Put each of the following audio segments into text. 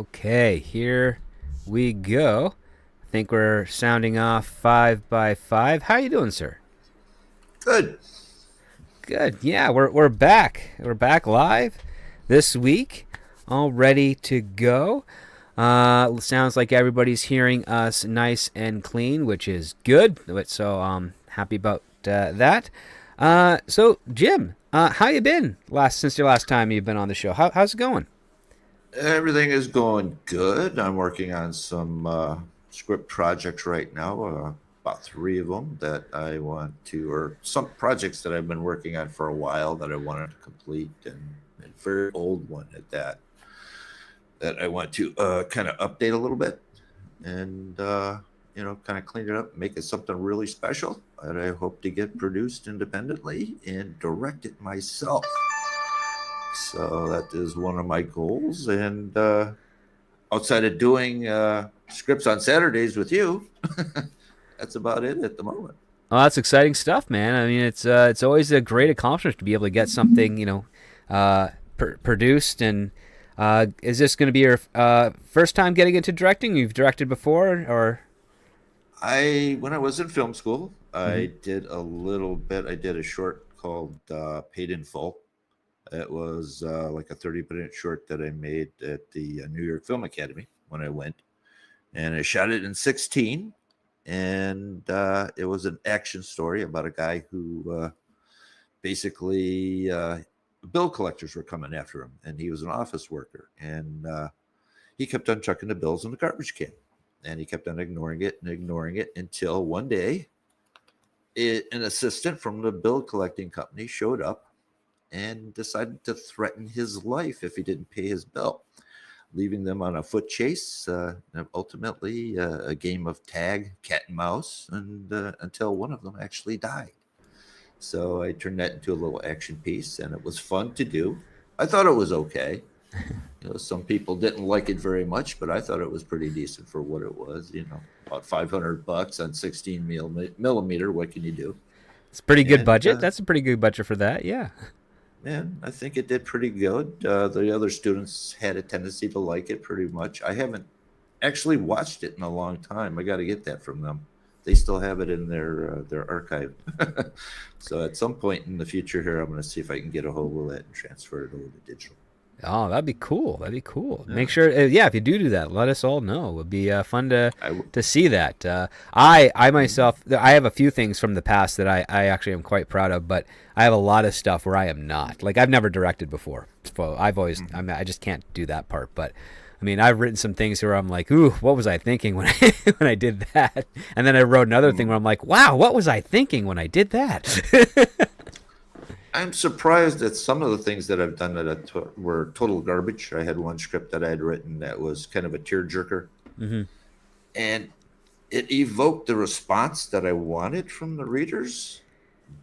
Okay, here we go. I think we're sounding off 5 by 5. How you doing, sir? Good. Good. Yeah, we're back. We're back live this week, all ready to go. Sounds like everybody's hearing us nice and clean, which is good. So happy about that. So Jim, how you been since your last time you've been on the show? How's it going? Everything is going good. I'm working on some script projects right now, about three of them that I want to, or some projects that I've been working on for a while that I wanted to complete, and a very old one at that I want to kind of update a little bit and, kind of clean it up, make it something really special that I hope to get produced independently and direct it myself. So that is one of my goals. And outside of doing scripts on Saturdays with you, that's about it at the moment. Oh, that's exciting stuff, man. I mean, it's always a great accomplishment to be able to get something, produced. And is this going to be your first time getting into directing? You've directed before, or? When I was in film school, Mhm. I did a little bit. I did a short called Paid in Full. It was like a 30-minute short that I made at the New York Film Academy when I went. And I shot it in 16. And it was an action story about a guy who basically bill collectors were coming after him, and he was an office worker, and he kept on chucking the bills in the garbage can, and he kept on ignoring it until one day an assistant from the bill collecting company showed up and decided to threaten his life if he didn't pay his bill, leaving them on a foot chase, and ultimately a game of tag, cat and mouse, and until one of them actually died. So I turned that into a little action piece, and it was fun to do. I thought it was okay. Some people didn't like it very much, but I thought it was pretty decent for what it was. About $500 on 16 millimeter. What can you do? It's a pretty good And budget. That's a pretty good budget for that. Yeah. man, I think it did pretty good. The other students had a tendency to like it pretty much. I haven't actually watched it in a long time. I got to get that from them. They still have it in their archive. So at some point in the future here, I'm going to see if I can get a hold of that and transfer it over to digital. Oh, that'd be cool. That'd be cool. Yeah, Make sure, yeah, if you do that, let us all know. It would be fun to I w- see that. I Mhm. myself, I have a few things from the past that I actually am quite proud of, but I have a lot of stuff where I am not. Like I've never directed before, so I Mhm. mean, I just can't do that part. But I mean, I've written some things where I'm like, ooh, what was I thinking when when I did that? And then I wrote another thing Mhm. where I'm like, wow, what was I thinking when I did that? I'm surprised at some of the things that I've done that were total garbage. I had one script that I had written that was kind of a tearjerker, Hmm. and it evoked the response that I wanted from the readers,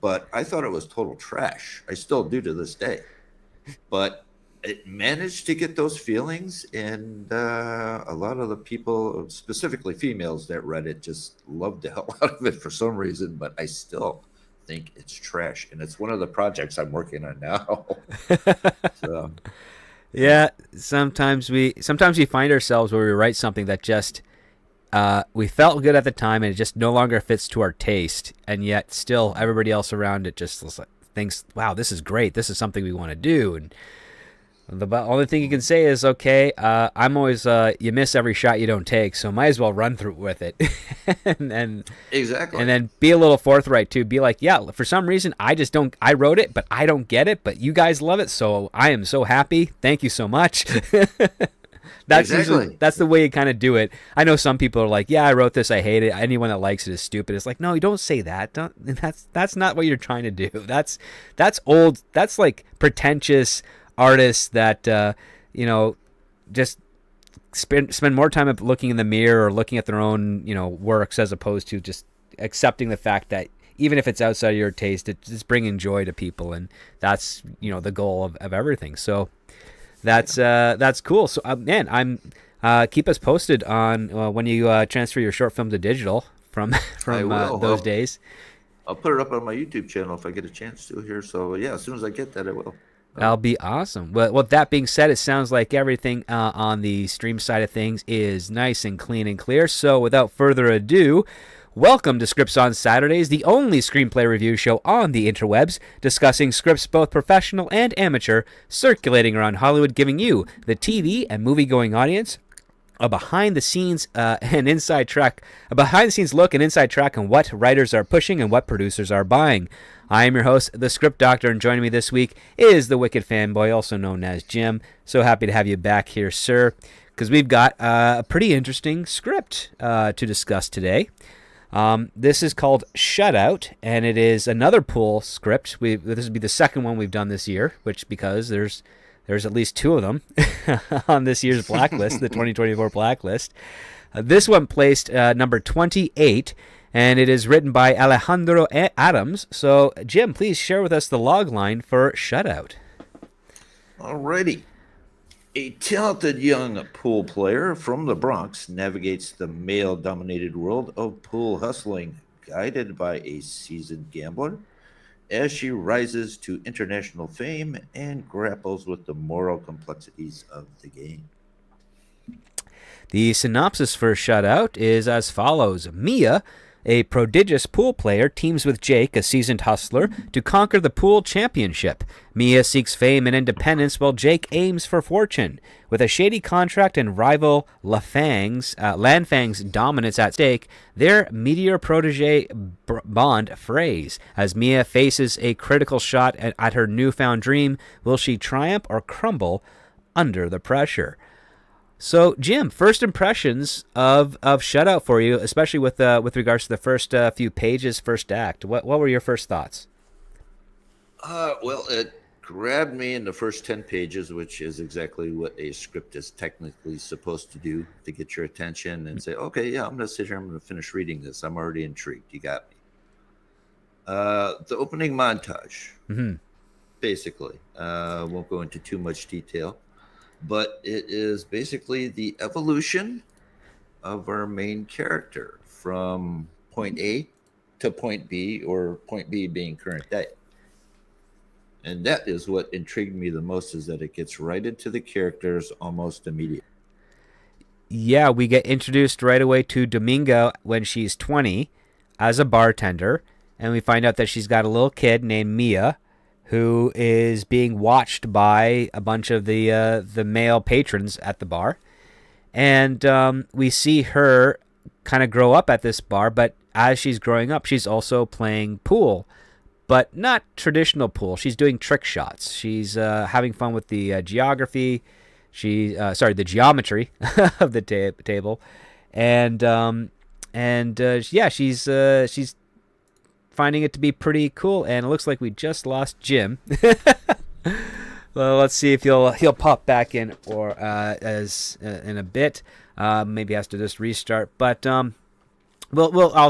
but I thought it was total trash. I still do to this day. But it managed to get those feelings, and a lot of the people, specifically females that read it, just loved the hell out of it for some reason. But I still think it's trash, and it's one of the projects I'm working on now. So, yeah. Yeah, sometimes we find ourselves where we write something that just we felt good at the time and it just no longer fits to our taste, and yet still everybody else around it just thinks, "Wow, this is great. This is something we want to do." And the only thing you can say is, "Okay, I'm always you miss every shot you don't take, so might as well run through with it." and, and and Exactly. then be a little forthright too. Be like, yeah, for some reason I just don't. I wrote it, but I don't get it. But you guys love it, so I am so happy. Thank you so much. Exactly. That's the way you kind of do it. I know some people are like, yeah, I wrote this, I hate it. Anyone that likes it is stupid. It's like, no, you don't say that. Don't. That's not what you're trying to do. That's old. That's like pretentious artists that you know just spend more time looking in the mirror or looking at their own works as opposed to just accepting the fact that even if it's outside of your taste, it's bringing joy to people, and that's the goal of everything. So Yeah, that's cool. So man, I'm keep us posted on when you transfer your short film to digital from I from will. those days. I'll put it up on my YouTube channel if I get a chance to here. So yeah, as soon as I get that, I will. That'll be awesome. Well, with that being said, it sounds like everything on the stream side of things is nice and clean and clear. So without further ado, welcome to Scripts on Saturdays, the only screenplay review show on the interwebs, discussing scripts both professional and amateur, circulating around Hollywood, giving you, the TV and movie-going audience, a behind-the-scenes look and inside track on what writers are pushing and what producers are buying. I am your host, the Script Doctor, and joining me this week is the Wicked Fanboy, also known as Jim. So happy to have you back here, sir, because we've got a pretty interesting script to discuss today. This is called Shutout, and it is another pool script. This would be the second one we've done this year, which because there's at least two of them on this year's blacklist, the 2024 blacklist. This one placed number 28, and it is written by Alejandro Adams. So, Jim, please share with us the log line for Shutout. Alrighty. A talented young pool player from the Bronx navigates the male-dominated world of pool hustling, guided by a seasoned gambler, as she rises to international fame and grapples with the moral complexities of the game. The synopsis for Shutout is as follows. Mia, a prodigious pool player, teams with Jake, a seasoned hustler, to conquer the pool championship. Mia seeks fame and independence while Jake aims for fortune. With a shady contract and rival Lanfang's dominance at stake, their meteor-protege bond frays. As Mia faces a critical shot at her newfound dream, will she triumph or crumble under the pressure? So, Jim, first impressions of Shutout for you, especially with regards to the first few pages, first act. What were your first thoughts? Well, it grabbed me in the first 10 pages, which is exactly what a script is technically supposed to do, to get your attention and say, okay, yeah, I'm going to sit here, I'm going to finish reading this. I'm already intrigued. You got me. The opening montage, basically. Won't go into too much detail. But it is basically the evolution of our main character from point A to point B, or point B being current day. And that is what intrigued me the most, is that it gets right into the characters almost immediately. Yeah, we get introduced right away to Domingo when she's 20 as a bartender, and we find out that she's got a little kid named Mia, who is being watched by a bunch of the male patrons at the bar. And we see her kind of grow up at this bar, but as she's growing up, she's also playing pool, but not traditional pool. She's doing trick shots. She's having fun with the geography. The geometry of the table. And she's finding it to be pretty cool, and it looks like we just lost Jim. Well, let's see if he'll pop back in or in a bit. Maybe has to just restart, but I'll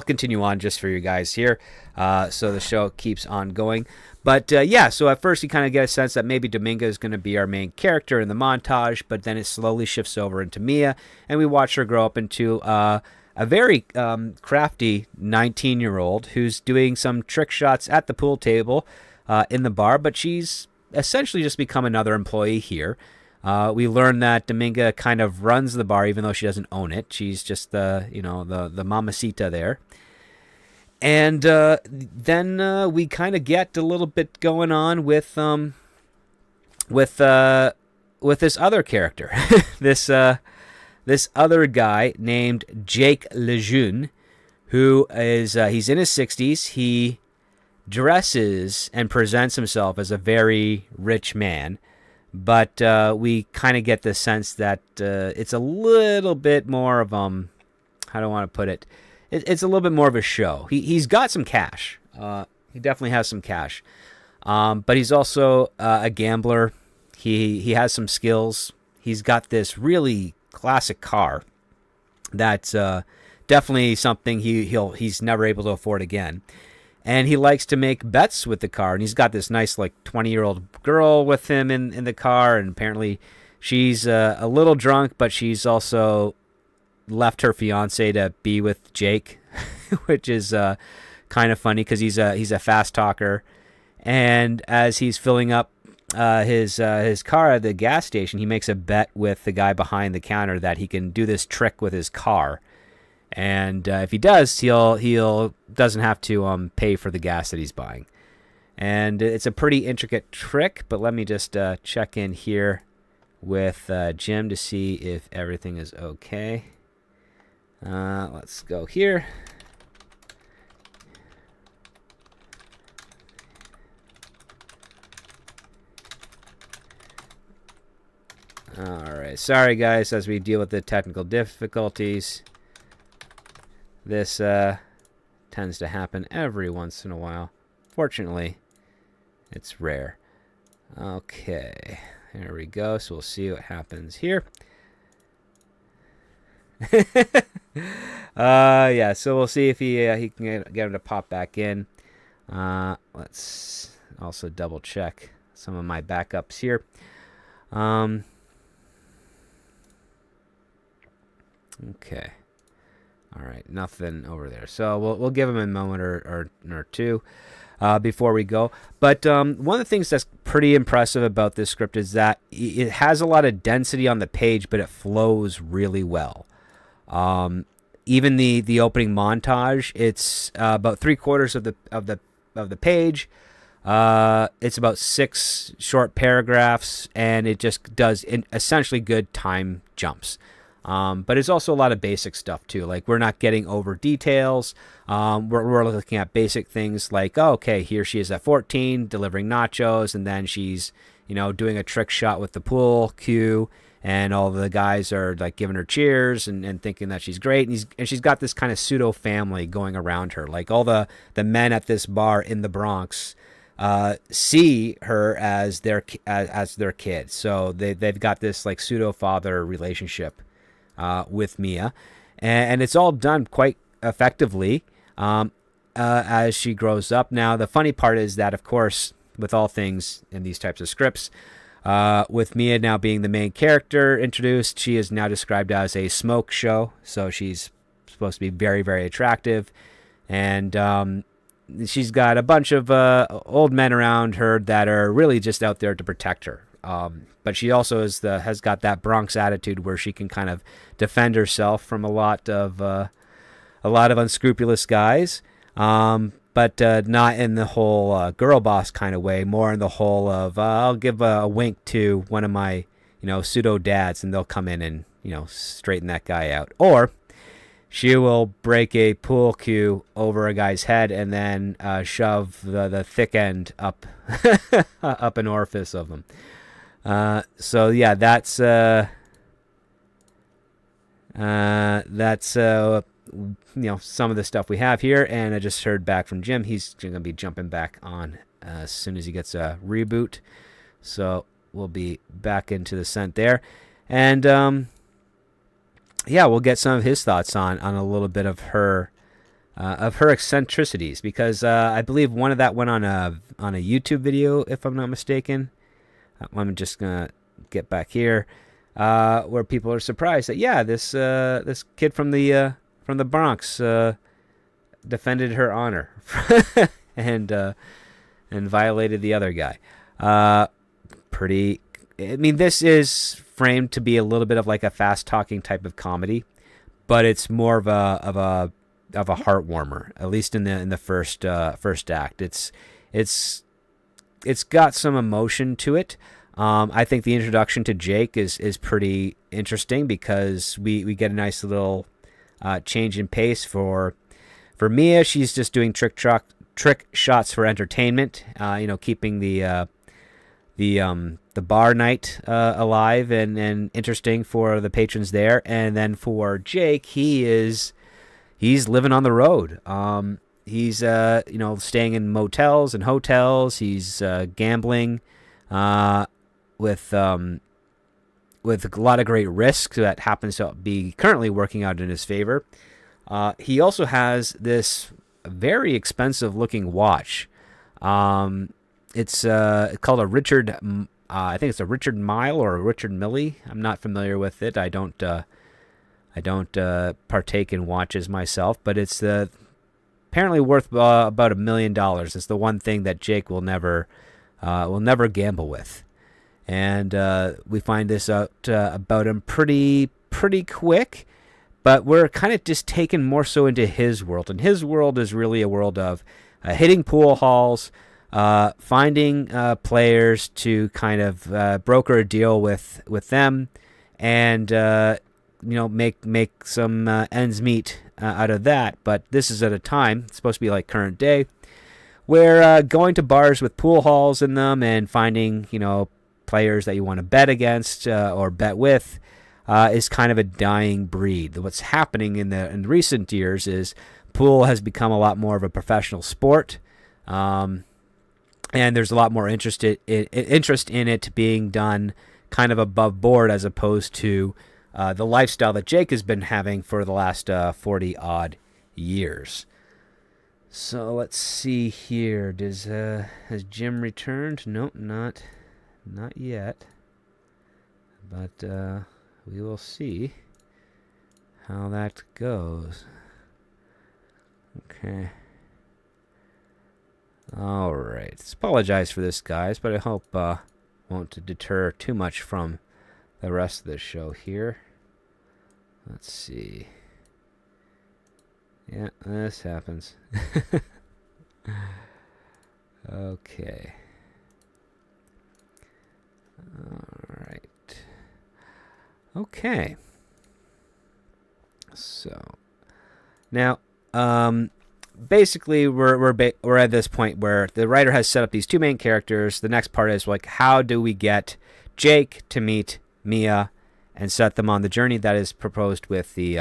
continue on just for you guys here, so the show keeps on going. But so at first you kind of get a sense that maybe Domingo is going to be our main character in the montage, but then it slowly shifts over into Mia, and we watch her grow up into a very crafty 19-year-old who's doing some trick shots at the pool table in the bar, but she's essentially just become another employee here. We learn that Dominga kind of runs the bar, even though she doesn't own it. She's just the mamacita there. And then we kind of get a little bit going on with this other character, this other guy named Jake Lejeune, who is he's in his 60s. He dresses and presents himself as a very rich man, but we kind of get the sense that it's a little bit more of how do I want to put it? It's a little bit more of a show. He's got some cash. He definitely has some cash, but he's also a gambler. He has some skills. He's got this really classic car that's definitely something he's never able to afford again, and he likes to make bets with the car, and he's got this nice 20-year-old girl with him in the car, and apparently she's a little drunk, but she's also left her fiance to be with Jake, which is kind of funny because he's a fast talker, and as he's filling up his car at the gas station, he makes a bet with the guy behind the counter that he can do this trick with his car, and if he does, he'll doesn't have to pay for the gas that he's buying. And it's a pretty intricate trick, but let me just check in here with Jim to see if everything is okay. Let's go here. Alright, sorry guys, as we deal with the technical difficulties. This tends to happen every once in a while. Fortunately, it's rare. Okay, there we go. So we'll see what happens here. Yeah, so we'll see if he can get him to pop back in. Let's also double check some of my backups here. Okay. All right, nothing over there. So we'll give him a moment or two before we go. But one of the things that's pretty impressive about this script is that it has a lot of density on the page, but it flows really well. Even the opening montage, it's about 3/4 of the page. It's about 6 short paragraphs, and it just does essentially good time jumps. But it's also a lot of basic stuff too. Like, we're not getting over details. We're looking at basic things like, oh, okay, here she is at 14 delivering nachos, and then she's, doing a trick shot with the pool cue, and all the guys are like giving her cheers and thinking that she's great, and she's got this kind of pseudo family going around her. Like, all the men at this bar in the Bronx see her as their kid, so they've got this like pseudo father relationship with Mia, and it's all done quite effectively as she grows up. Now, the funny part is that, of course, with all things in these types of scripts, with Mia now being the main character introduced, she is now described as a smoke show, so she's supposed to be very, very attractive, and she's got a bunch of old men around her that are really just out there to protect her. But she also has got that Bronx attitude where she can kind of defend herself from a lot of unscrupulous guys, but not in the whole girl boss kind of way. More in the whole of I'll give a wink to one of my pseudo dads, and they'll come in and straighten that guy out. Or she will break a pool cue over a guy's head and then shove the thick end up up an orifice of them. So yeah, that's some of the stuff we have here, and I just heard back from Jim. He's going to be jumping back on as soon as he gets a reboot. So we'll be back into the scent there, and yeah, we'll get some of his thoughts on a little bit of her eccentricities, because I believe one of that went on a YouTube video, if I'm not mistaken. I'm just gonna get back here, where people are surprised that this kid from the Bronx defended her honor and violated the other guy. I mean, this is framed to be a little bit of like a fast talking type of comedy, but it's more of a heart warmer, at least in the first act. It's got some emotion to it. I think the introduction to Jake is pretty interesting, because we get a nice little change in pace for Mia. She's just doing trick shots for entertainment, keeping the bar night alive and interesting for the patrons there. And then for Jake, he's living on the road. He's staying in motels and hotels. He's gambling with a lot of great risk that happens to be currently working out in his favor. He also has this very expensive looking watch. It's called a Richard. I think it's a Richard Mille or a Richard Mille. I'm not familiar with it. I don't partake in watches myself, but it's apparently worth about $1 million. It's the one thing that Jake will never will never gamble with. And we find this out about him pretty quick, but we're kind of just taken more so into his world. And his world is really a world of hitting pool halls, finding players to kind of broker a deal with them, and make some ends meet out of that. But this is at a time, it's supposed to be like current day, where going to bars with pool halls in them and finding players that you want to bet against or bet with is kind of a dying breed. What's happening in recent years is pool has become a lot more of a professional sport, and there's a lot more interest in it being done kind of above board, as opposed to the lifestyle that Jake has been having for the last 40 odd years. So let's see here. Has Jim returned? Nope, not yet. But we will see how that goes. Okay. All right. Apologize for this, guys, but I hope won't deter too much from the rest of the show here. Let's see. Yeah, this happens. Okay. All right. Okay. So now, basically, we're at this point where the writer has set up these two main characters. The next part is like, how do we get Jake to meet Mia and set them on the journey that is proposed with the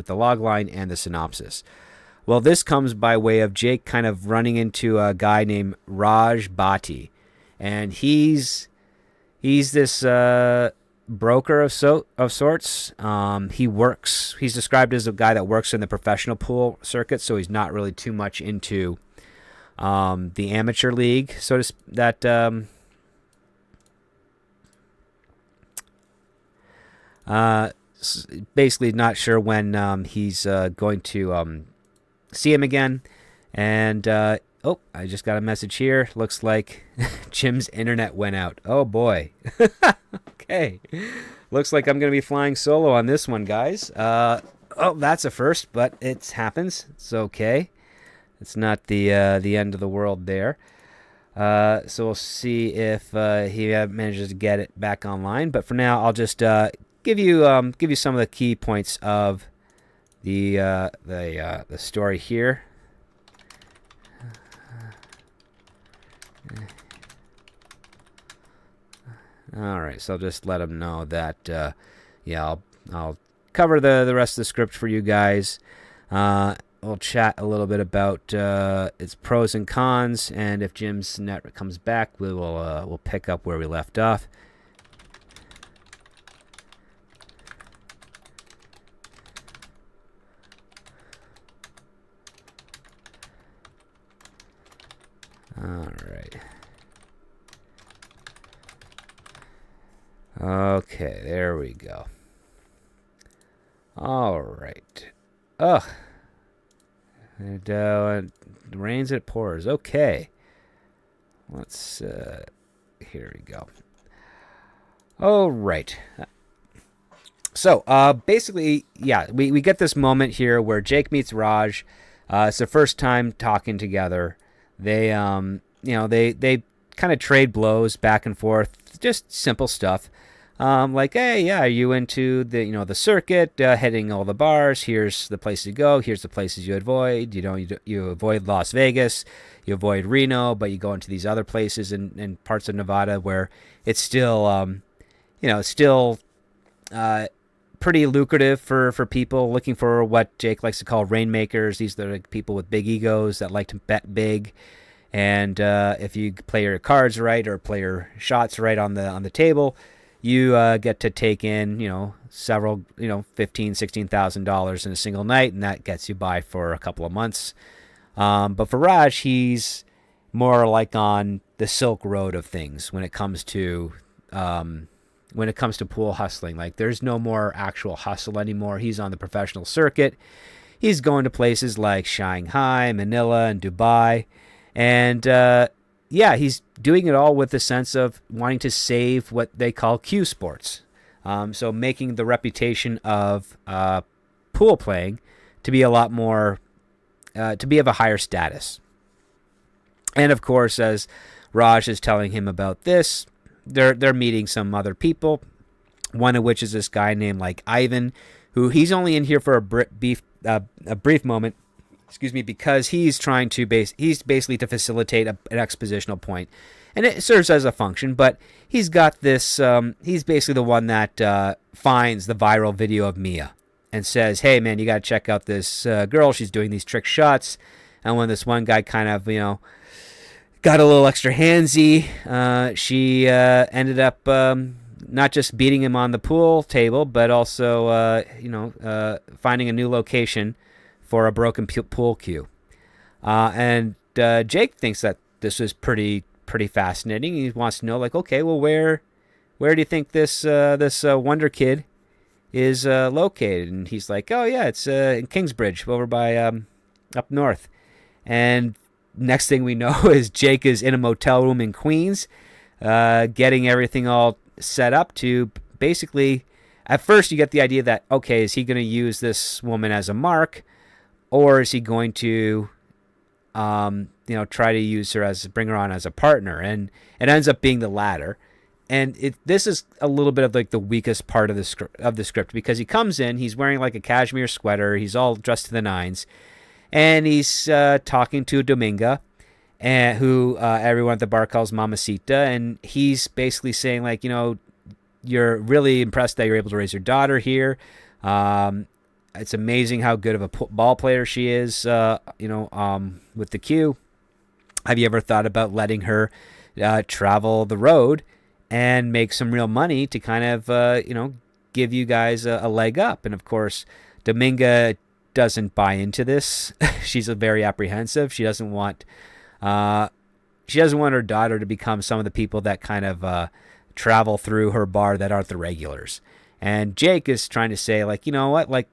log line and the synopsis? Well, this comes by way of Jake kind of running into a guy named Raj Bhatti, and he's this broker of sorts. He's described as a guy that works in the professional pool circuit, so he's not really too much into the amateur league, so to that. Basically not sure when he's going to see him again. And I just got a message here. Looks like Jim's internet went out. Oh boy. Okay, looks like I'm gonna be flying solo on this one, guys. That's a first, but it happens. It's okay. It's not the end of the world there. So we'll see if he manages to get it back online. But for now, I'll just give you some of the key points of the story here. All right, so I'll just let him know that I'll cover the rest of the script for you guys. We'll chat a little bit about its pros and cons, and if Jim's net comes back, we'll pick up where we left off. All right. Okay, there we go. All right. Ugh. It rains, it pours. Okay. Let's, here we go. All right. So, basically, yeah, we get this moment here where Jake meets Raj. It's the first time talking together. They, they kind of trade blows back and forth, just simple stuff. Like, hey, yeah, are you into the circuit, hitting all the bars? Here's the places you go. Here's the places you avoid. You avoid Las Vegas, you avoid Reno, but you go into these other places in parts of Nevada where it's still, pretty lucrative for people looking for what Jake likes to call rainmakers. These are the people with big egos that like to bet big. And if you play your cards right or play your shots right on the table, you get to take in, several, $15,000-$16,000 in a single night, and that gets you by for a couple of months. But for Raj, he's more like on the Silk Road of things when it comes to pool hustling. Like, there's no more actual hustle anymore. He's on the professional circuit. He's going to places like Shanghai, Manila, and Dubai, and yeah, he's doing it all with the sense of wanting to save what they call Q sports. So making the reputation of pool playing to be a lot more, to be of a higher status. And of course, as Raj is telling him about this, they're meeting some other people. One of which is this guy named like Ivan, who he's only in here for a brief moment. Excuse me, because he's trying to he's basically to facilitate an expositional point, and it serves as a function. But he's got this. He's basically the one that finds the viral video of Mia and says, "Hey man, you got to check out this girl. She's doing these trick shots." And when this one guy kind of got a little extra handsy, she ended up not just beating him on the pool table, but also finding a new location for a broken pool cue. And Jake thinks that this is pretty fascinating. He wants to know, like, okay, well, where do you think this Wonder Kid is located? And he's like, oh yeah, it's in Kingsbridge, over by up north. And next thing we know is Jake is in a motel room in Queens, getting everything all set up to basically. At first, you get the idea that, okay, is he going to use this woman as a mark? Or is he going to, try to use her bring her on as a partner? And it ends up being the latter. And this is a little bit of like the weakest part of the script because he comes in, he's wearing like a cashmere sweater, he's all dressed to the nines, and he's talking to Dominga, who everyone at the bar calls Mamacita, and he's basically saying like, you're really impressed that you're able to raise your daughter here. It's amazing how good of a ball player she is, with the cue. Have you ever thought about letting her travel the road and make some real money to kind of, give you guys a leg up? And of course, Dominga doesn't buy into this. She's very apprehensive. She doesn't want her daughter to become some of the people that kind of travel through her bar that aren't the regulars. And Jake is trying to say, like, you know what, like,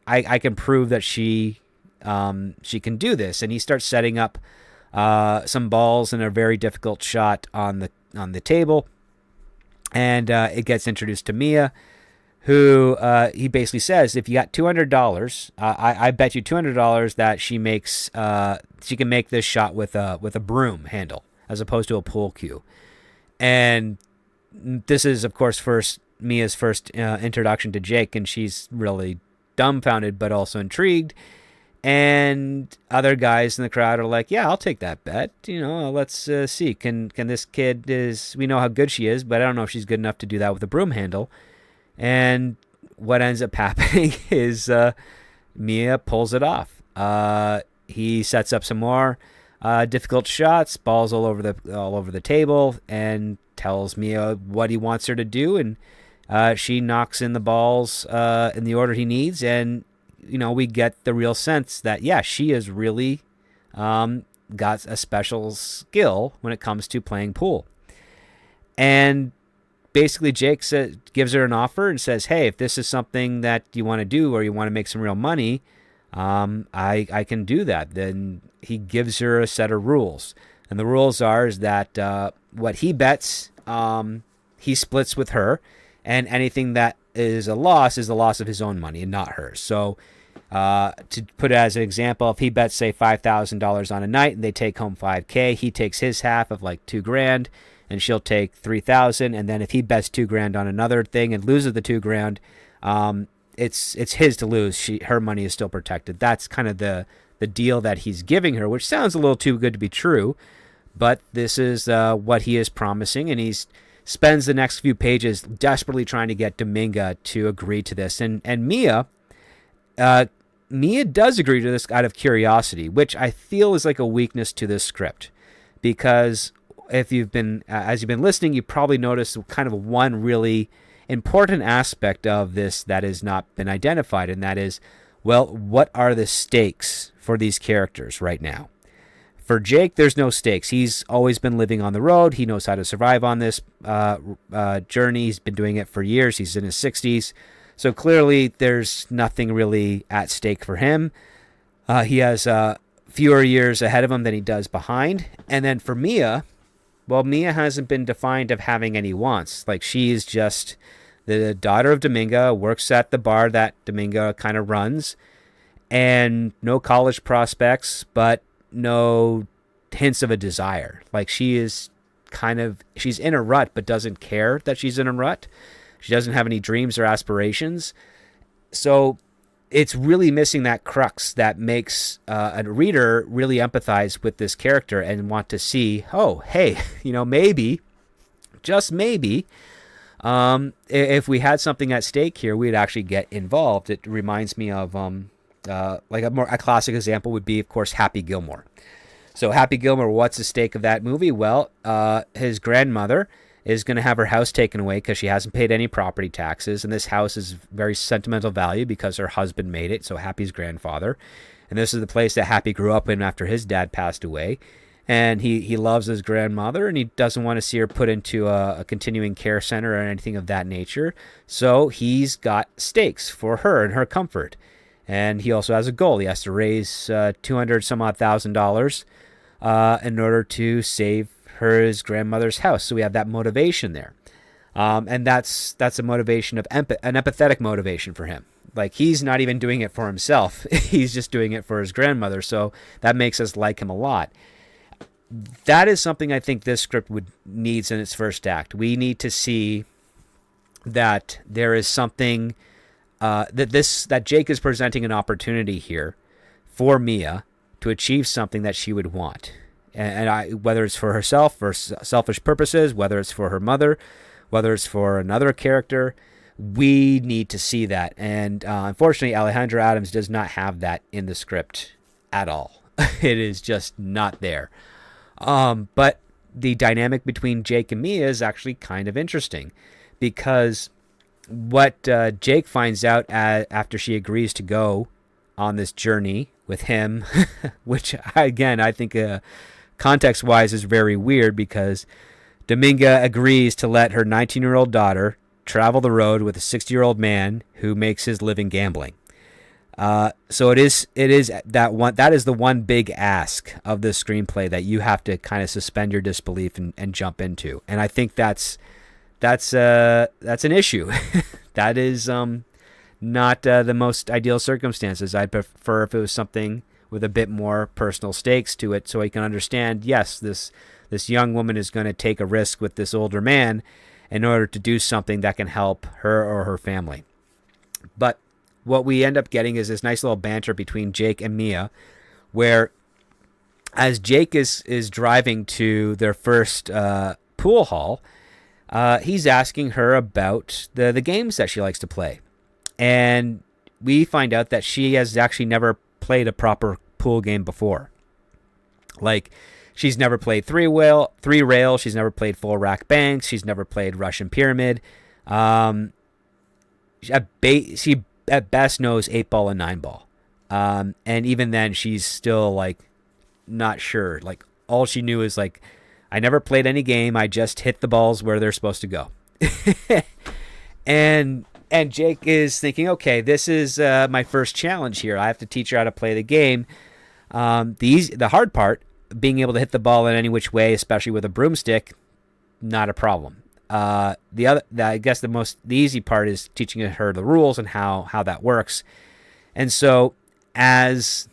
I can prove that she can do this, and he starts setting up some balls in a very difficult shot on the table, and it gets introduced to Mia, who he basically says, if you got $200, I bet you $200 that she can make this shot with a broom handle as opposed to a pool cue, and this is of course Mia's first introduction to Jake, and she's really dumbfounded but also intrigued. And other guys in the crowd are like, yeah, I'll take that bet. Let's see. Can this kid we know how good she is, but I don't know if she's good enough to do that with a broom handle. And what ends up happening is Mia pulls it off. He sets up some more difficult shots, balls all over the table, and tells Mia what he wants her to do, and she knocks in the balls in the order he needs, and we get the real sense that, yeah, she has really got a special skill when it comes to playing pool. And basically Jake gives her an offer and says, hey, if this is something that you want to do or you want to make some real money, I can do that. Then he gives her a set of rules. And the rules is that what he bets, he splits with her, and anything that is the loss of his own money and not hers. So to put it as an example, if he bets, say, $5,000 on a night and they take home $5,000, he takes his half of like $2,000, and she'll take $3,000. And then if he bets $2,000 on another thing and loses the $2,000, it's his to lose. Her money is still protected. That's kind of the deal that he's giving her, which sounds a little too good to be true, but this is what he is promising, and he's spends the next few pages desperately trying to get Dominga to agree to this. And Mia does agree to this out of curiosity, which I feel is like a weakness to this script, because if you've been as you've been listening, you probably noticed kind of one really important aspect of this that has not been identified, and that is, well, what are the stakes for these characters right now? For Jake, there's no stakes. He's always been living on the road. He knows how to survive on this journey. He's been doing it for years. He's in his 60s. So clearly there's nothing really at stake for him. He has fewer years ahead of him than he does behind. And then for Mia, Well, Mia hasn't been defined of having any wants. Like, she is just the daughter of Dominga, works at the bar that Dominga kind of runs, and no college prospects, but no hints of a desire. Like, she's in a rut, but doesn't care that she's in a rut. She doesn't have any dreams or aspirations. So it's really missing that crux that makes a reader really empathize with this character and want to see, oh, hey, maybe, just maybe, if we had something at stake here, we'd actually get involved. It reminds me of like a classic example would be, of course, Happy Gilmore. So Happy Gilmore, what's the stake of that movie? Well, his grandmother is going to have her house taken away because she hasn't paid any property taxes, and this house is very sentimental value because her husband made it, so Happy's grandfather. And this is the place that Happy grew up in after his dad passed away. And he loves his grandmother, and he doesn't want to see her put into a continuing care center or anything of that nature. So he's got stakes for her and her comfort. And he also has a goal. He has to raise $200,000 in order to save his grandmother's house. So we have that motivation there. And that's a motivation of an empathetic motivation for him. Like, he's not even doing it for himself. He's just doing it for his grandmother. So that makes us like him a lot. That is something I think this script needs in its first act. We need to see that there is something that Jake is presenting an opportunity here for Mia to achieve something that she would want, and whether it's for herself, for selfish purposes, whether it's for her mother, whether it's for another character, we need to see that. And unfortunately, Alejandro Adams does not have that in the script at all. It is just not there. But the dynamic between Jake and Mia is actually kind of interesting, because what Jake finds out after she agrees to go on this journey with him, which again I think context-wise is very weird, because Dominga agrees to let her 19-year-old daughter travel the road with a 60-year-old man who makes his living gambling. So it is that is the one big ask of this screenplay that you have to kind of suspend your disbelief and jump into. And I think that's an issue. That is not the most ideal circumstances. I'd prefer if it was something with a bit more personal stakes to it, so I can understand, yes, this young woman is going to take a risk with this older man in order to do something that can help her or her family. But what we end up getting is this nice little banter between Jake and Mia, where as Jake is driving to their first pool hall, he's asking her about the games that she likes to play. And we find out that she has actually never played a proper pool game before. Like, she's never played three rail, she's never played full rack banks, she's never played Russian pyramid. She at best knows 8-ball and 9-ball. And even then, she's still, like, not sure. Like, all she knew is, like, I never played any game, I just hit the balls where they're supposed to go. And Jake is thinking, okay, this is my first challenge here. I have to teach her how to play the game. The hard part, being able to hit the ball in any which way, especially with a broomstick, not a problem. I guess the easy part is teaching her the rules and how that works. And so as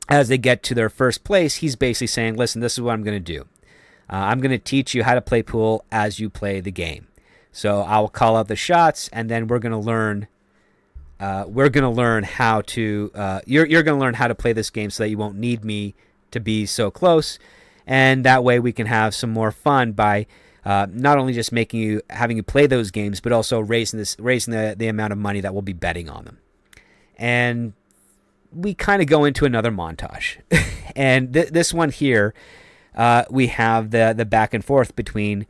they get to their first place, he's basically saying, listen, this is what I'm going to do. I'm going to teach you how to play pool as you play the game. So I'll call out the shots, and then we're going to learn. You're going to learn how to play this game so that you won't need me to be so close, and that way we can have some more fun by not only just having you play those games, but also raising the amount of money that we'll be betting on them. And we kind of go into another montage, and this one here, we have the back and forth between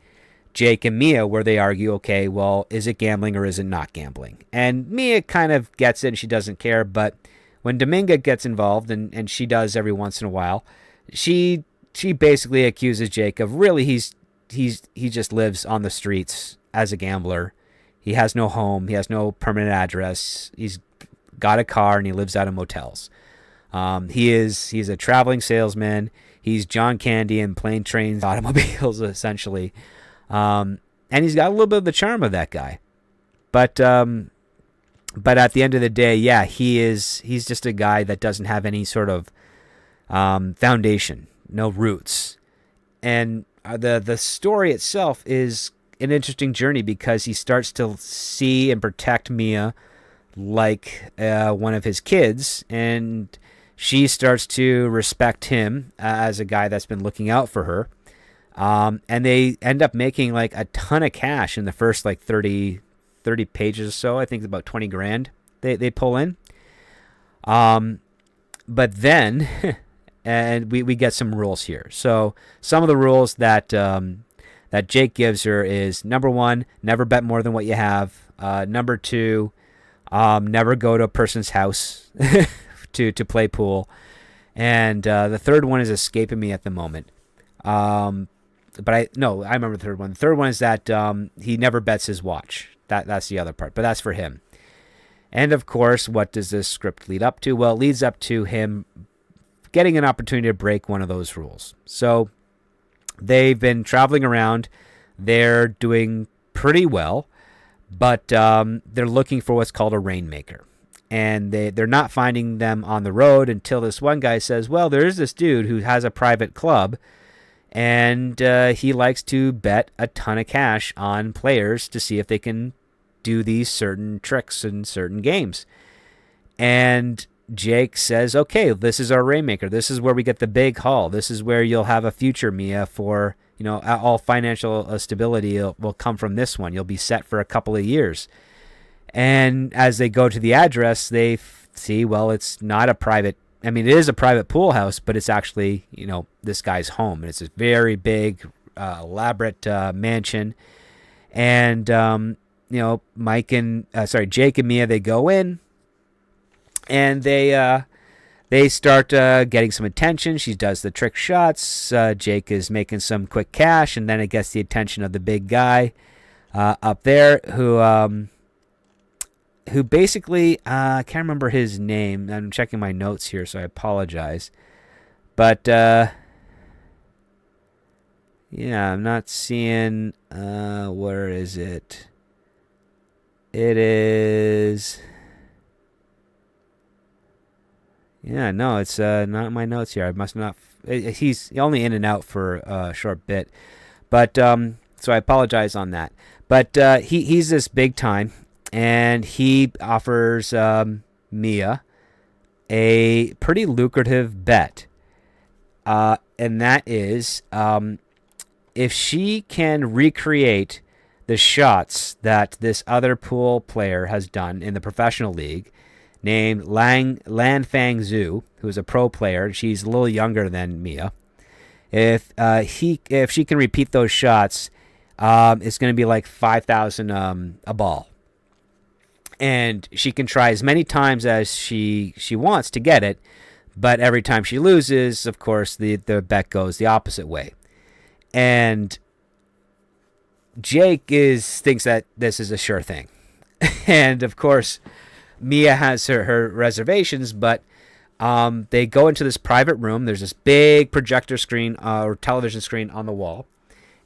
Jake and Mia, where they argue, okay, well, is it gambling or is it not gambling? And Mia kind of gets it and she doesn't care, but when Dominga gets involved, and she does every once in a while, she basically accuses Jake of really he just lives on the streets as a gambler. He has no home, he has no permanent address, he's got a car, and he lives out of motels. He's a traveling salesman. He's John Candy in plane, trains, automobiles, essentially. And he's got a little bit of the charm of that guy. But at the end of the day, yeah, he's just a guy that doesn't have any sort of foundation, no roots. And the story itself is an interesting journey because he starts to see and protect Mia like one of his kids, and she starts to respect him as a guy that's been looking out for her. And they end up making like a ton of cash in the first like 30 pages or so. I think it's about 20 grand they pull in. But then, and we get some rules here. So some of the rules that Jake gives her is, number one, never bet more than what you have. Number two, never go to a person's house to play pool. And the third one is escaping me at the moment. But I remember the third one. The third one is that he never bets his watch. That's the other part, but that's for him. And of course, what does this script lead up to? Well, it leads up to him getting an opportunity to break one of those rules. So they've been traveling around. They're doing pretty well, but they're looking for what's called a rainmaker. And they're not finding them on the road until this one guy says, well, there is this dude who has a private club, and he likes to bet a ton of cash on players to see if they can do these certain tricks in certain games. And Jake says, okay, this is our rainmaker. This is where we get the big haul. This is where you'll have a future, Mia, for, all financial stability will come from this one. You'll be set for a couple of years. And as they go to the address, they see, well, it's not a private, it is a private pool house, but it's actually, this guy's home. And it's a very big, elaborate mansion. And, Jake and Mia, they go in, and they start getting some attention. She does the trick shots. Jake is making some quick cash, and then it gets the attention of the big guy up there who basically, I can't remember his name. I'm checking my notes here, so I apologize. But, I'm not seeing, where is it? It is, it's not in my notes here. I must not, he's only in and out for a short bit. But, so I apologize on that. But he's this big time. And he offers Mia a pretty lucrative bet. And that is, if she can recreate the shots that this other pool player has done in the professional league, named Lan Fang Zhu, who is a pro player, she's a little younger than Mia. If she can repeat those shots, it's going to be like 5,000 a ball. And she can try as many times as she wants to get it, but every time she loses, of course, the bet goes the opposite way. And Jake thinks that this is a sure thing. And, of course, Mia has her reservations, but they go into this private room. There's this big projector screen or television screen on the wall.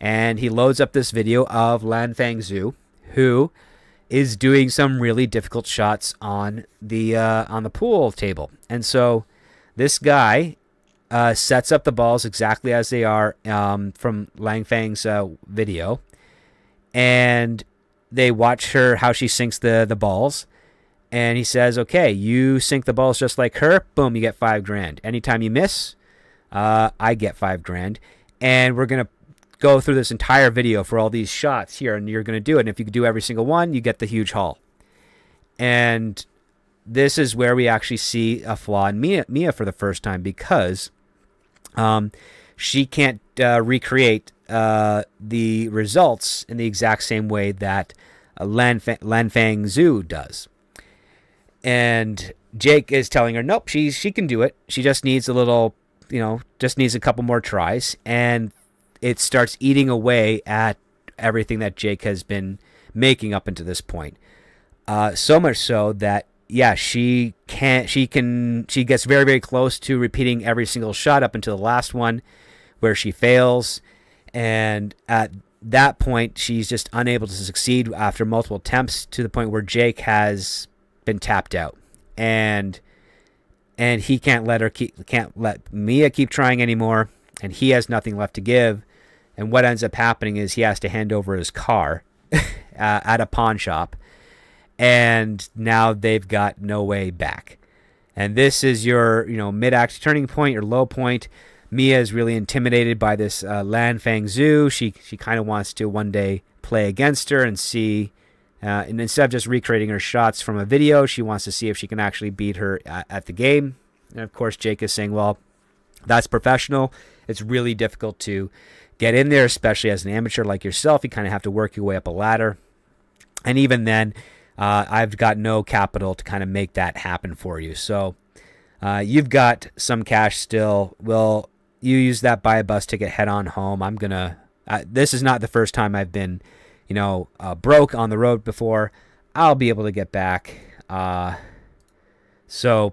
And he loads up this video of Lan Fang Zhu, who is doing some really difficult shots on the pool table. And so this guy sets up the balls exactly as they are from Lan Fang's video. And they watch how she sinks the balls. And he says, okay, you sink the balls just like her. Boom, you get $5,000. Anytime you miss, I get $5,000. And we're going to go through this entire video for all these shots here, and you're going to do it. And if you could do every single one, you get the huge haul. And this is where we actually see a flaw in Mia for the first time, because she can't recreate the results in the exact same way that Lan Fang Zhu does. And Jake is telling her, nope, she can do it. She just needs a little, just needs a couple more tries. And it starts eating away at everything that Jake has been making up until this point. So much so that yeah, she gets very, very close to repeating every single shot up until the last one where she fails. And at that point, she's just unable to succeed after multiple attempts, to the point where Jake has been tapped out. And he can't let Mia keep trying anymore, and he has nothing left to give. And what ends up happening is he has to hand over his car at a pawn shop, and now they've got no way back. And this is your, mid-act turning point, your low point. Mia is really intimidated by this Lan Fang Zhu. She kind of wants to one day play against her and see, and instead of just recreating her shots from a video, she wants to see if she can actually beat her at the game. And of course, Jake is saying, well, that's professional. It's really difficult to get in there, especially as an amateur like yourself. You kind of have to work your way up a ladder. And even then, I've got no capital to kind of make that happen for you. So you've got some cash still. Will you use that, buy a bus ticket, head on home? I'm going to, this is not the first time I've been, broke on the road before. I'll be able to get back. So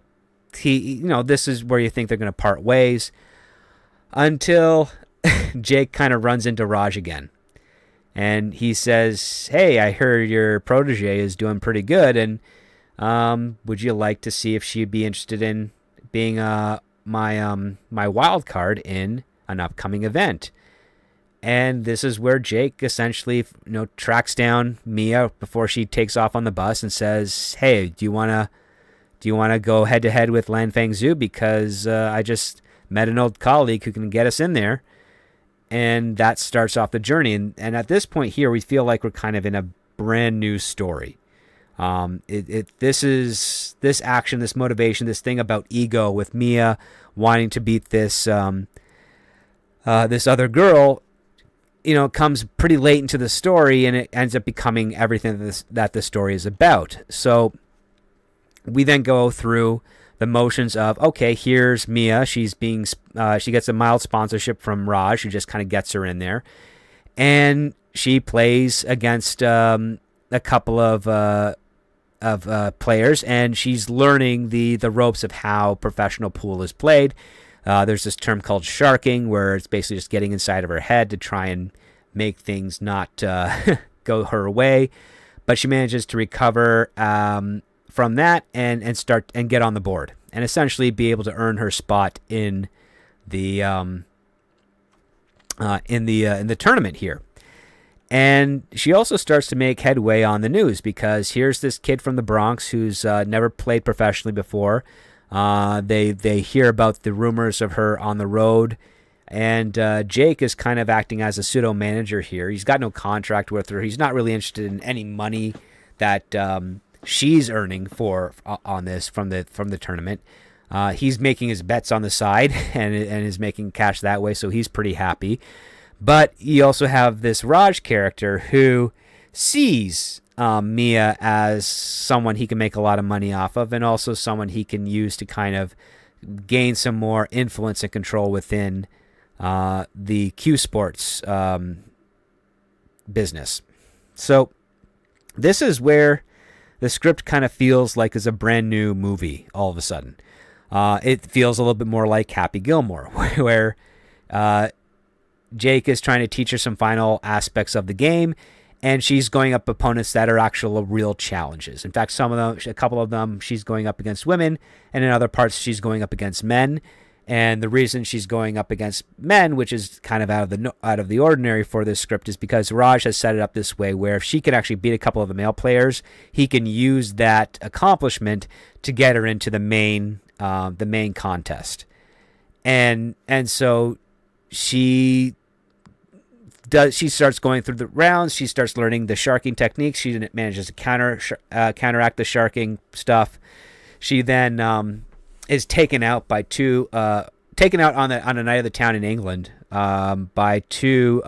he, this is where you think they're going to part ways, until Jake kind of runs into Raj again. And he says, hey, I heard your protege is doing pretty good, and would you like to see if she'd be interested in being my wild card in an upcoming event? And this is where Jake essentially, tracks down Mia before she takes off on the bus and says, hey, do you want to go head to head with Lan Fang Zhu? Because I just met an old colleague who can get us in there. And that starts off the journey. And at this point here, we feel like we're kind of in a brand new story. This action, this motivation, this thing about ego with Mia wanting to beat this this other girl, comes pretty late into the story, and it ends up becoming everything that the story is about. So we then go through the motions of, okay, here's Mia. She gets a mild sponsorship from Raj, who just kind of gets her in there, and she plays against a couple of players, and she's learning the ropes of how professional pool is played. There's this term called sharking, where it's basically just getting inside of her head to try and make things not go her way. But she manages to recover from that and start and get on the board, and essentially be able to earn her spot in the tournament here. And she also starts to make headway on the news, because here's this kid from the Bronx who's never played professionally before. They hear about the rumors of her on the road, and Jake is kind of acting as a pseudo manager here. He's got no contract with her. He's not really interested in any money that she's earning on this from the tournament. He's making his bets on the side and is making cash that way, so he's pretty happy. But you also have this Raj character who sees Mia as someone he can make a lot of money off of, and also someone he can use to kind of gain some more influence and control within the Q Sports business. So this is where the script kind of feels like it's a brand new movie all of a sudden. It feels a little bit more like Happy Gilmore, where Jake is trying to teach her some final aspects of the game, and she's going up opponents that are actual real challenges. In fact, a couple of them, she's going up against women, and in other parts, she's going up against men. And the reason she's going up against men, which is kind of out of the ordinary for this script, is because Raj has set it up this way, where if she can actually beat a couple of the male players, he can use that accomplishment to get her into the main contest. And so she starts going through the rounds. She starts learning the sharking techniques. She manages to counteract the sharking stuff. She then is taken out on a night of the town in England by two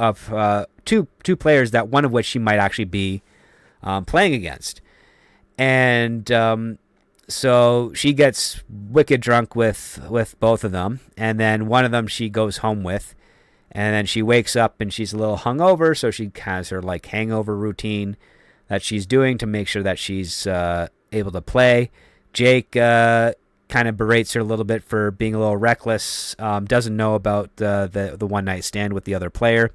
players, that one of which she might actually be playing against. And so she gets wicked drunk with both of them, and then one of them she goes home with. And then she wakes up and she's a little hungover, so she has her hangover routine that she's doing to make sure that she's able to play. Jake kind of berates her a little bit for being a little reckless. Doesn't know about the one night stand with the other player.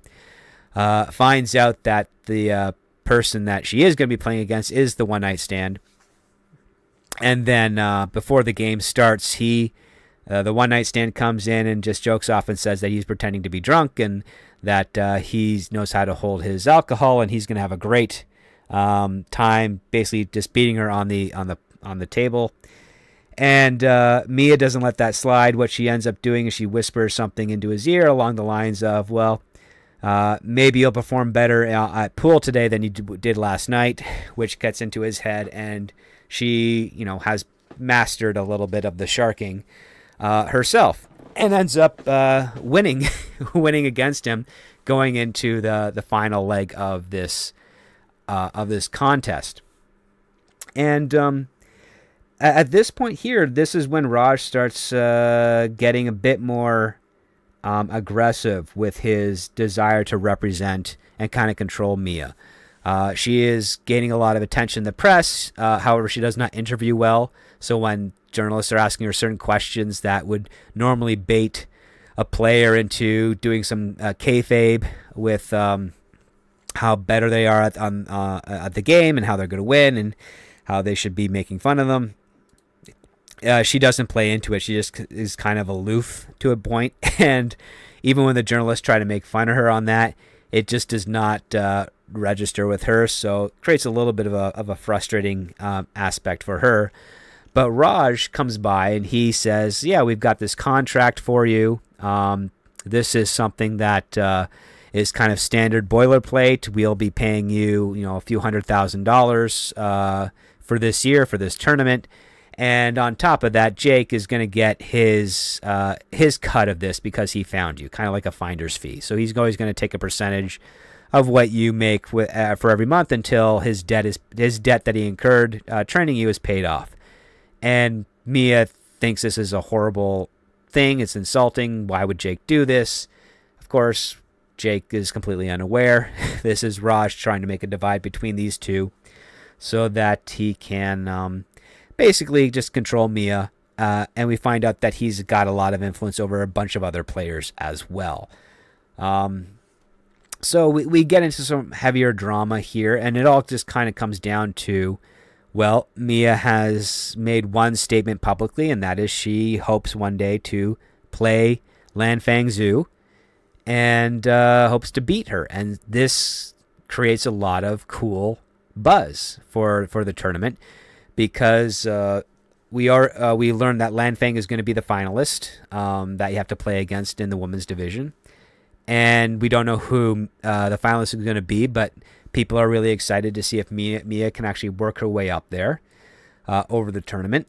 Finds out that the person that she is going to be playing against is the one night stand. And then before the game starts, the one night stand comes in and just jokes off and says that he's pretending to be drunk and that he knows how to hold his alcohol and he's going to have a great time, basically just beating her on the table. And Mia doesn't let that slide. What she ends up doing is she whispers something into his ear along the lines of, well, maybe you'll perform better at pool today than you did last night, which gets into his head, and she, has mastered a little bit of the sharking herself, and ends up winning against him, going into the final leg of this contest. And at this point here, this is when Raj starts getting a bit more aggressive with his desire to represent and kind of control Mia. She is gaining a lot of attention in the press. However, she does not interview well. So when journalists are asking her certain questions that would normally bait a player into doing some kayfabe with how better they are at the game and how they're going to win and how they should be making fun of them, she doesn't play into it. She just is kind of aloof to a point. And even when the journalists try to make fun of her on that, it just does not register with her. So it creates a little bit of a frustrating aspect for her. But Raj comes by and he says, yeah, we've got this contract for you. This is something that is kind of standard boilerplate. We'll be paying you, a few $100,000 for this year, for this tournament. And on top of that, Jake is going to get his cut of this because he found you, kind of like a finder's fee. So he's always going to take a percentage of what you make for every month until his debt that he incurred training you is paid off. And Mia thinks this is a horrible thing. It's insulting. Why would Jake do this? Of course, Jake is completely unaware. This is Raj trying to make a divide between these two so that he can basically just control Mia. And we find out that he's got a lot of influence over a bunch of other players as well. So we get into some heavier drama here, and it all just kind of comes down to, well, Mia has made one statement publicly, and that is she hopes one day to play Lan Fang Zhu and hopes to beat her. And this creates a lot of cool buzz for the tournament because we learned that Lan Fang is going to be the finalist that you have to play against in the women's division. And we don't know who the finalist is going to be, but people are really excited to see if Mia can actually work her way up there over the tournament.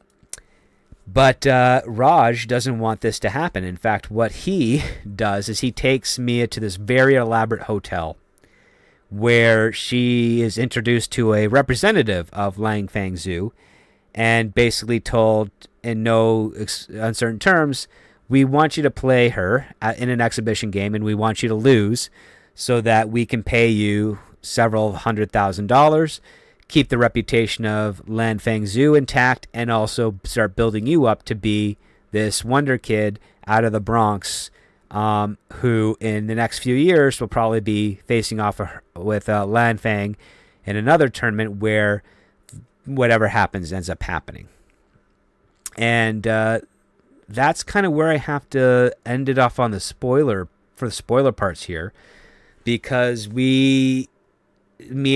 But Raj doesn't want this to happen. In fact, what he does is he takes Mia to this very elaborate hotel where she is introduced to a representative of Lan Fang Zhu and basically told in no uncertain terms, we want you to play her in an exhibition game and we want you to lose so that we can pay you several $100,000, keep the reputation of Lan Fang Zhu intact, and also start building you up to be this wonder kid out of the Bronx who in the next few years will probably be facing off with Lan Fang in another tournament where whatever happens ends up happening. And that's kind of where I have to end it off on the spoiler parts here, because Mia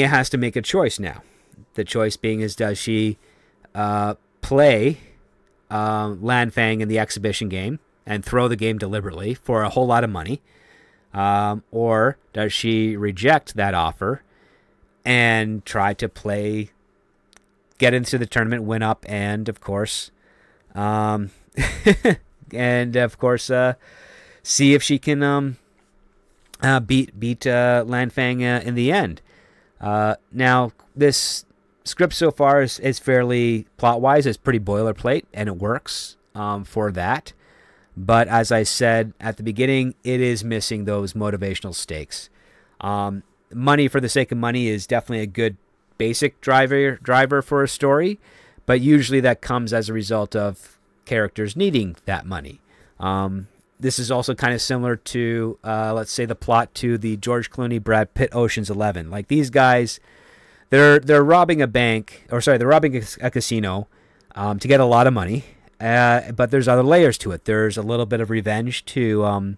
has to make a choice now. The choice being is, does she play Lan Fang in the exhibition game and throw the game deliberately for a whole lot of money, or does she reject that offer and try to get into the tournament, win up, and of course, see if she can beat Lan Fang in the end. Now, this script so far is fairly plot-wise. It's pretty boilerplate, and it works for that. But as I said at the beginning, it is missing those motivational stakes. Money for the sake of money is definitely a good basic driver for a story, but usually that comes as a result of characters needing that money. This is also kind of similar to, let's say, the plot to the George Clooney, Brad Pitt, Ocean's 11. Like, these guys, they're robbing a bank, or sorry, they're robbing a casino to get a lot of money. But there's other layers to it. There's a little bit of revenge to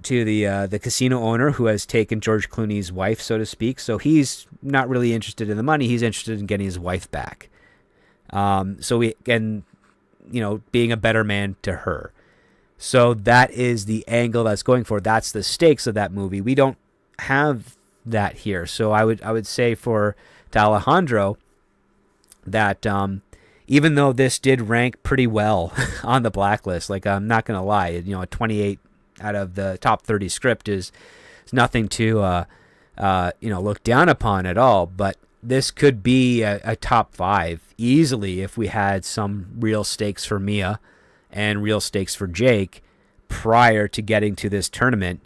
the casino owner who has taken George Clooney's wife, so to speak. So he's not really interested in the money. He's interested in getting his wife back. Being a better man to her. So that is the angle that's going for. That's the stakes of that movie. We don't have that here. So I would say to Alejandro that even though this did rank pretty well on the blacklist, like, I'm not going to lie, a 28 out of the top 30 script is nothing to look down upon at all. But this could be a top 5 easily if we had some real stakes for Mia and real stakes for Jake prior to getting to this tournament,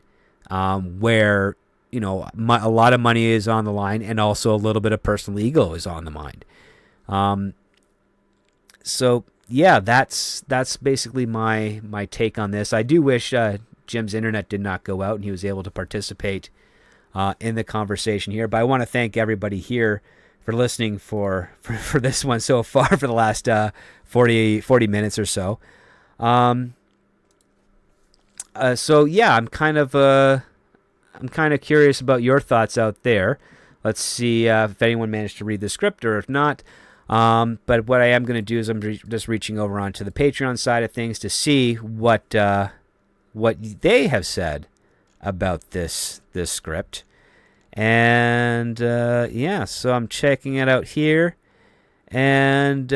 where a lot of money is on the line and also a little bit of personal ego is on the mind. So yeah, that's basically my take on this. I do wish Jim's internet did not go out and he was able to participate in the conversation here. But I want to thank everybody here for listening for this one so far for the last 40 minutes or so. So yeah, I'm kind of curious about your thoughts out there. Let's see if anyone managed to read the script or if not. But what I am going to do is I'm just reaching over onto the Patreon side of things to see what they have said about this script. And so I'm checking it out here. And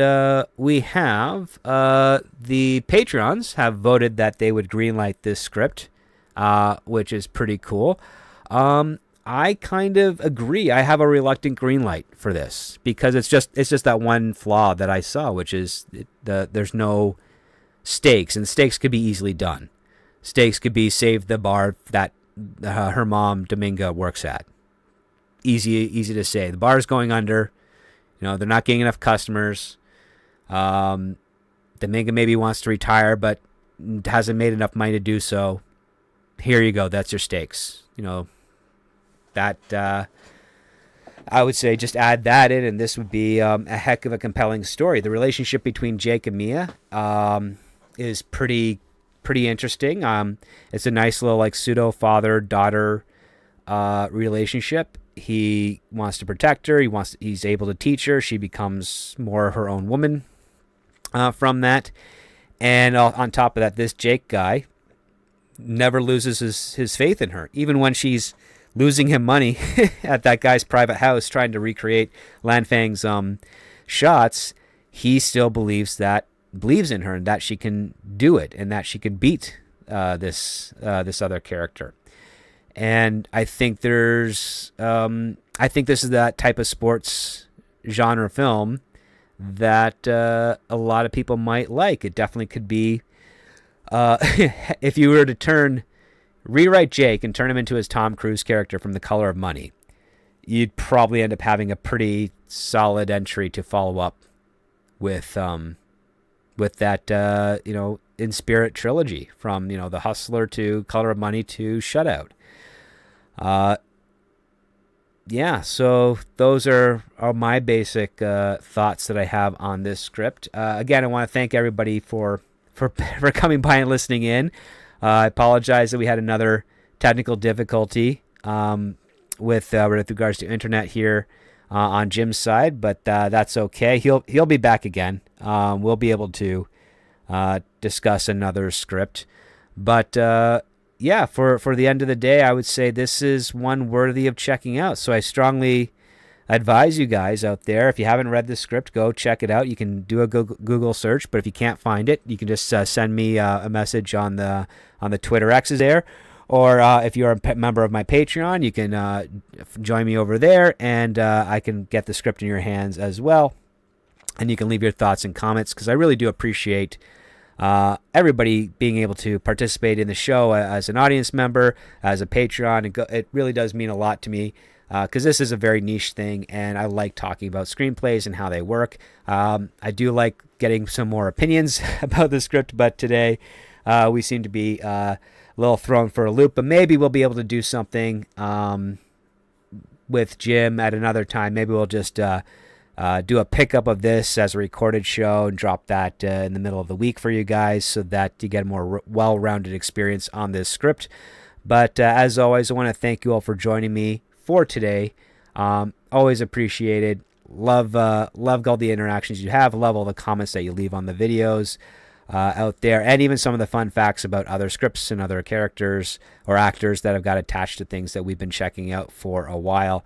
we have the patrons have voted that they would greenlight this script, which is pretty cool. I kind of agree. I have a reluctant greenlight for this because it's just that one flaw that I saw, which is there's no stakes, and stakes could be easily done. Stakes could be save the bar that her mom Dominga works at. Easy to say. The bar is going under. They're not getting enough customers. Dominga maybe wants to retire, but hasn't made enough money to do so. Here you go. That's your stakes. That I would say just add that in, and this would be a heck of a compelling story. The relationship between Jake and Mia is pretty interesting. It's a nice little like pseudo father-daughter relationship. He wants to protect her. He's able to teach her. She becomes more her own woman from that. And on top of that, this Jake guy never loses his faith in her, even when she's losing him money at that guy's private house trying to recreate Lanfang's shots. He still believes in her and that she can do it and that she can beat this other character. And I think this is that type of sports genre film that a lot of people might like. It definitely could be, if you were to rewrite Jake and turn him into his Tom Cruise character from The Color of Money, you'd probably end up having a pretty solid entry to follow up with that In Spirit trilogy from The Hustler to Color of Money to Shutout. So those are my basic thoughts that I have on this script. Again, I want to thank everybody for coming by and listening in. I apologize that we had another technical difficulty with regards to internet here on Jim's side, but that's okay. He'll be back again. We'll be able to discuss another script, but for the end of the day, I would say this is one worthy of checking out. So I strongly advise you guys out there, if you haven't read the script, go check it out. You can do a Google search, but if you can't find it, you can just send me a message on the Twitter X's there, or if you're a member of my Patreon, you can join me over there, and I can get the script in your hands as well, and you can leave your thoughts and comments, because I really do appreciate everybody being able to participate in the show as an audience member, as a Patreon. It really does mean a lot to me. because this is a very niche thing, and I like talking about screenplays and how they work. I do like getting some more opinions about the script, but today we seem to be a little thrown for a loop. But maybe we'll be able to do something with Jim at another time. Maybe we'll just do a pickup of this as a recorded show and drop that in the middle of the week for you guys, so that you get a more well-rounded experience on this script. But as always, I want to thank you all for joining me for today. Always appreciated. Love all the interactions you have. Love all the comments that you leave on the videos out there, and even some of the fun facts about other scripts and other characters or actors that have got attached to things that we've been checking out for a while.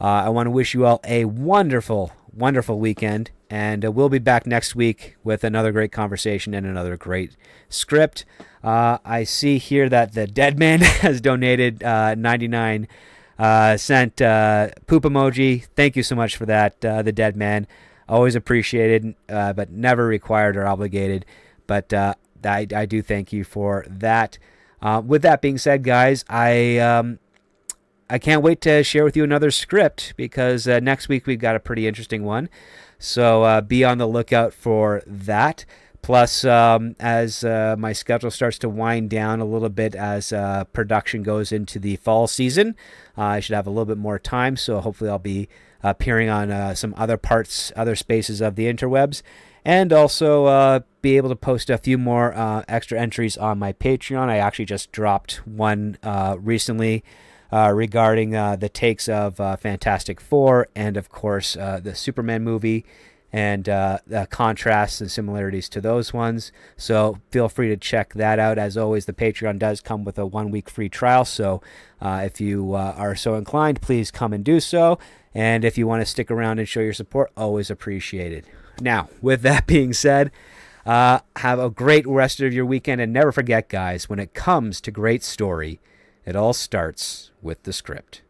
I want to wish you all a wonderful, wonderful weekend, and we'll be back next week with another great conversation and another great script. I see here that the Dead Man has donated 99 cent poop emoji. Thank you so much for that, the Dead Man. Always appreciated, but never required or obligated. But I do thank you for that. With that being said, guys, I can't wait to share with you another script, because next week we've got a pretty interesting one. So be on the lookout for that. Plus, as my schedule starts to wind down a little bit as production goes into the fall season, I should have a little bit more time. So hopefully I'll be appearing on some other spaces of the interwebs, and also be able to post a few more extra entries on my Patreon. I actually just dropped one recently regarding the takes of Fantastic Four and, of course, the Superman movie, and the contrasts and similarities to those ones. So feel free to check that out. As always, the Patreon does come with a 1-week free trial. So if you are so inclined, please come and do so. And if you want to stick around and show your support, always appreciated. Now, with that being said, have a great rest of your weekend. And never forget, guys, when it comes to great story, it all starts with the script.